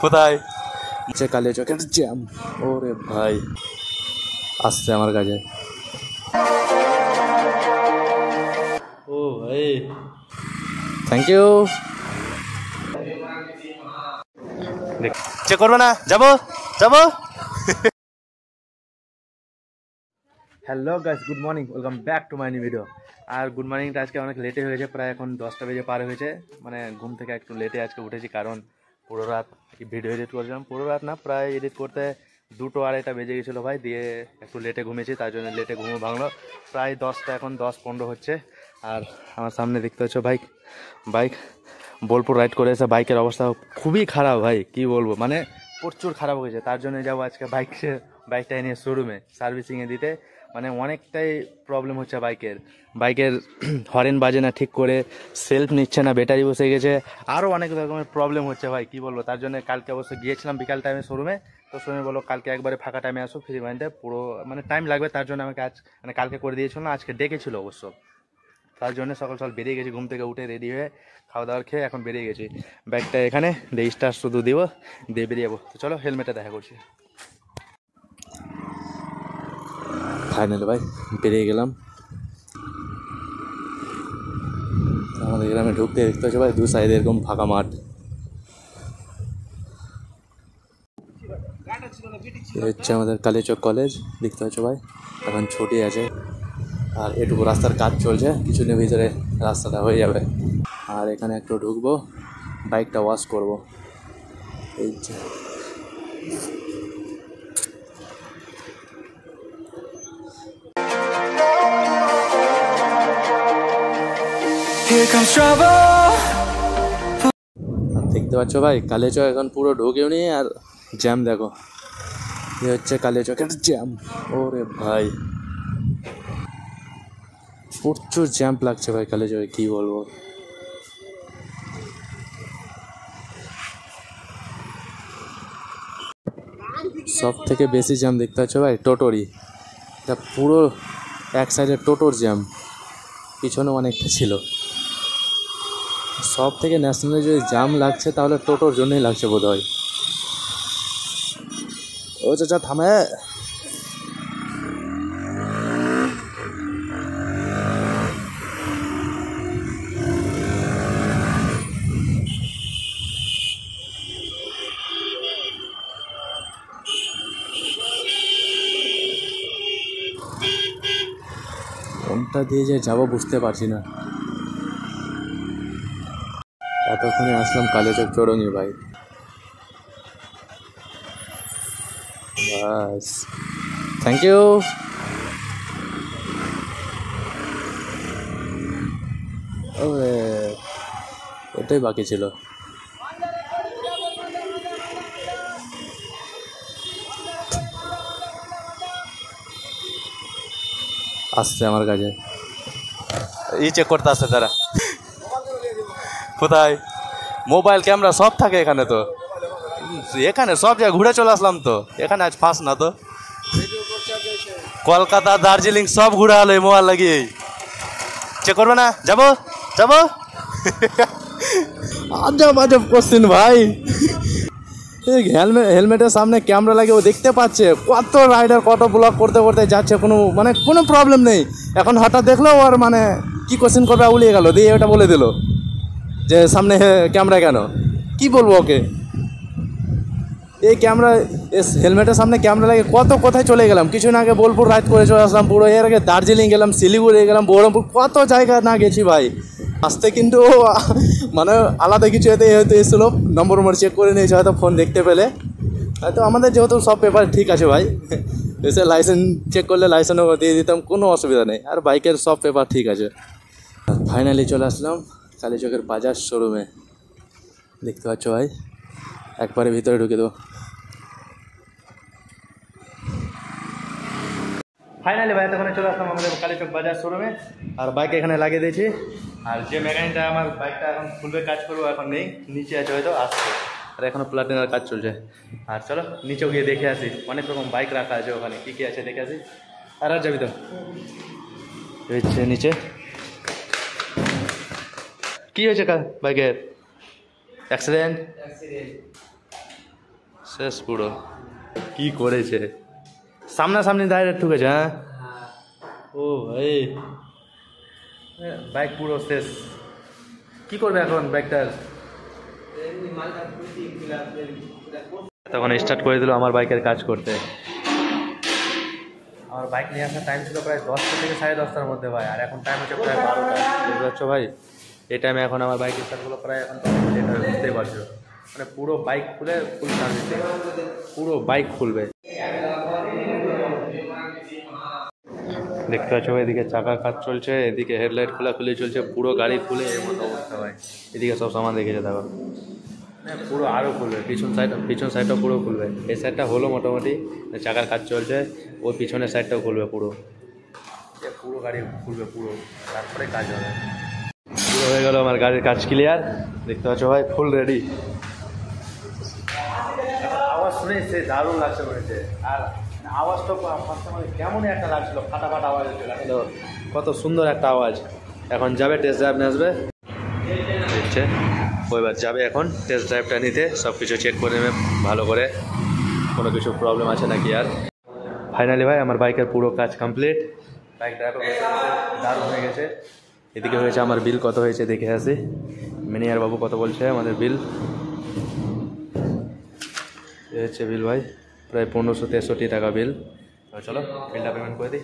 কোথায় কালিয়াচকের জ্যাম। ওরে ভাই আসছে আমার কাছে। ও ভাই থ্যাংক ইউ। চেক করবে না, যাবো যাবো। Hello guys, good morning, welcome back to my new video. আর গুড মর্নিংটা আজকে অনেক লেটে হয়েছে, প্রায় এখন 10টা বেজে পার হয়েছে। মানে ঘুম থেকে একটু লেটে আজকে উঠেছি, কারণ পুরো রাত ভিডিও এডিট করেছিলাম। পুরো রাত না, প্রায় এডিট করতে 2-2:30 বেজে গেছিলো ভাই। দিয়ে একটু লেটে ঘুমিয়েছি, তার জন্য লেটে ঘুমো ভাঙলো। প্রায় 10টা, এখন 10-15 হচ্ছে। আর আমার সামনে দেখতে পাচ্ছ বাইক বোলপুর রাইড করে এসে বাইকের অবস্থা খুবই খারাপ ভাই, কি বলবো, মানে প্রচুর খারাপ হয়েছে। তার জন্য যাবো আজকে বাইকটা এনে শোরুমে সার্ভিসিংয়ে দিতে। মানে অনেকটাই প্রবলেম হচ্ছে বাইকের হরেন বাজে না ঠিক করে, সেলফ নিচ্ছে না, ব্যাটারি বসে গেছে, আরও অনেক রকমের প্রবলেম হচ্ছে ভাই, কি বলবো। তার জন্য কালকে অবশ্য গিয়েছিলাম বিকাল টাইমে শোরুমে। তো শোরুমে বলো কালকে একবারে ফাঁকা টাইমে আসো, ফ্রি মাইন্ডে, পুরো মানে টাইম লাগবে। তার জন্য আমাকে কালকে করে দিয়েছিল না, আজকে ডেকেছিল অবশ্য। তার জন্য সকাল বেরিয়ে গেছি, ঘুম থেকে উঠে রেডি হয়ে খাওয়া দাওয়ার খেয়ে এখন বেরিয়ে গেছি। ব্যাগটা এখানে স্টার শুধু দিব, দিয়ে বেরিয়ে যাবো। তো চলো হেলমেটে দেখা করছি। ফাইনালি ভাই বেরিয়ে গেলাম। আমাদের গ্রামে ঢুকতে দেখতে পাচ্ছি ভাই, দু সাইডে এরকম ফাঁকা মাঠ। হচ্ছে আমাদের কালিয়াচক কলেজ, দেখতে পাচ্ছ ভাই, এখন ছুটি আছে। আর এটুকু রাস্তার কাজ চলছে, কিছুদিনের ভিতরে রাস্তাটা হয়ে যাবে। আর এখানে একটু ঢুকবো, বাইকটা ওয়াশ করবো। এই যে দেখতে পাচ্ছ ভাই, কালিয়াচক এখন পুরো ঢুকেও নি। আর জ্যাম দেখো, এ হচ্ছে কালিয়াচকের জ্যাম। ওরে ভাই প্রচুর জ্যাম লাগছে ভাই কালিয়াচকে, কি বলবো। সব থেকে বেশি জ্যাম দেখতে পাচ্ছ ভাই টোটোরই, এটা পুরো এক সাইডে টোটোর জ্যাম, পিছনে অনেকটা ছিল। সব থেকে ন্যাশনালে যদি জ্যাম লাগছে তাহলে টোটোর জন্যই লাগছে বোধ হয়। ও চাচা থামে। কোনটা দিয়ে যে যাবো বুঝতে পারছি না। এতক্ষণে আসলাম কালিয়াচক চৌরঙ্গি ভাই, বাস থ্যাংক ইউ। ওরে এটাই বাকি ছিল। আসছে আমার কাছে, চেক করতে আসছে তারা। কোথায় মোবাইল ক্যামেরা সব থাকে এখানে, তো এখানে সব জায়গায় ঘুরে চলে আসলাম। তো এখানে আজ ফাঁস না, তো কলকাতা দার্জিলিং সব ঘুরে হলো এই মোবাইল লাগিয়ে। চেক করবে না, যাবো যাবো। আজব আজব কোশ্চেন ভাই। হেলমেটের সামনে ক্যামেরা লাগে, ও দেখতে পাচ্ছে কত রাইডার কত ব্লগ করতে করতে যাচ্ছে, কোনো প্রবলেম নেই। এখন হঠাৎ দেখলো ওর মানে কি কোশ্চেন করবে উলিয়ে গেল, দিয়ে ওটা বলে দিল যে সামনে ক্যামেরা কেন। কি বলবো ওকে, এই ক্যামেরা হেলমেটের সামনে ক্যামেরা লাগে কত কোথায় চলে গেলাম। কিছুদিন আগে বোলপুর রাইড করে চলে আসলাম পুরো, এর আগে দার্জিলিং গেলাম, শিলিগুড়ি গেলাম, বহরমপুর, কত জায়গা না গেছি ভাই। আসতে কিন্তু মানে আলাদা কিছু হয়তো এসেছিলো, নম্বর চেক করে নিয়েছে হয়তো ফোন দেখতে পেলে। হয়তো আমাদের যেহেতু সব পেপার ঠিক আছে ভাই, এসে লাইসেন্স চেক করলে লাইসেন্সও দিয়ে দিতাম, কোনো অসুবিধা নেই। আর বাইকের সব পেপার ঠিক আছে। ফাইনালি চলে আসলাম কালিয়াচকের বাজার শোরুমে, দেখতে পাচ্ছ ভাই, একবারে ভিতরে ঢুকে দেবো। ফাইনালি ভাই তখন চলে আসলাম আমাদের কালিয়াচক বাজার শোরুমে। আর বাইক এখানে লাগিয়ে দিয়েছি। আর যে মেকানিকটা আমার বাইকটা এখন খুলবে কাজ করবো এখন নেই, নিচে আছে হয়তো, আসছে। আর এখনও প্লাটিনার কাজ চলছে। আর চলো নিচেও গিয়ে দেখে আসি, অনেক রকম বাইক রাখা আছে ওখানে, কী কী আছে দেখে আসি। আর যাবি তো হচ্ছে নিচে। কি হয়েছে বাইকের? অ্যাক্সিডেন্ট? শেষ পুরো কি করেছে, সামনাসামনি দাঁড়িয়ে ঠুকেছে। হ্যাঁ ও ভাই, বাইক পুরো শেষ। কি করবে এখন বাইকটার? তখন স্টার্ট করে দিল আমার বাইকের কাজ করতে। আমার বাইক নিয়ে আসার টাইম ছিল প্রায় 10টা থেকে 10:30টার মধ্যে ভাই, আর এখন টাইম হচ্ছে প্রায় 12টা। বুঝতে পারছো ভাই, এই টাইমে এখন আমার বাইক স্টার্টগুলো প্রায় এখন লেট হবে, বুঝতেই পারছো। মানে পুরো বাইক খুলে ফুল সার্ভিস, পুরো বাইক খুলবে। দেখতে পাচ্ছ এদিকে চাকার কাজ চলছে, এদিকে হেডলাইট খোলাখুলি চলছে, পুরো গাড়ি খুলে এর মতো অবস্থা ভাই। এদিকে সব সামান দেখেছে দেখো, পুরো আরও খুলবে, পিছন সাইডটাও পুরো খুলবে। এই সাইডটা হলো মোটামুটি, চাকার কাজ চলছে, ওই পিছনের সাইডটাও খুলবে পুরো, পুরো গাড়ি খুলবে পুরো, তারপরে কাজ হবে। পুরো হয়ে গেল আমার গাড়ির কাজ ক্লিয়ার। দেখতে পাচ্ছ ভাই ফুল রেডি। আওয়াজ শুনে সে দারুণ লাগছে বলেছে, আর আওয়াজটা কেমনই একটা লাগছিল, ফাটাফাটা আওয়াজ হচ্ছিল, কত সুন্দর একটা আওয়াজ। এখন যাবে টেস্ট ড্রাইভ নিয়ে আসবে, দেখছে ওইবার যাবে এখন টেস্ট ড্রাইভটা নিতে, সব কিছু চেক করে নেবে ভালো করে, কোনো কিছু প্রবলেম আছে নাকি। আর ফাইনালি ভাই আমার বাইকের পুরো কাজ কমপ্লিট, বাইক ড্রাইভও দারুণ হয়ে গেছে। এদিকে হয়েছে আমার বিল কত হয়েছে দেখে আসি, ম্যানেজার বাবু কত বলছে আমাদের বিল। এ হচ্ছে বিল ভাই, প্রায় 1563 টাকা বিল। চলো বিলটা পেমেন্ট করে দিই।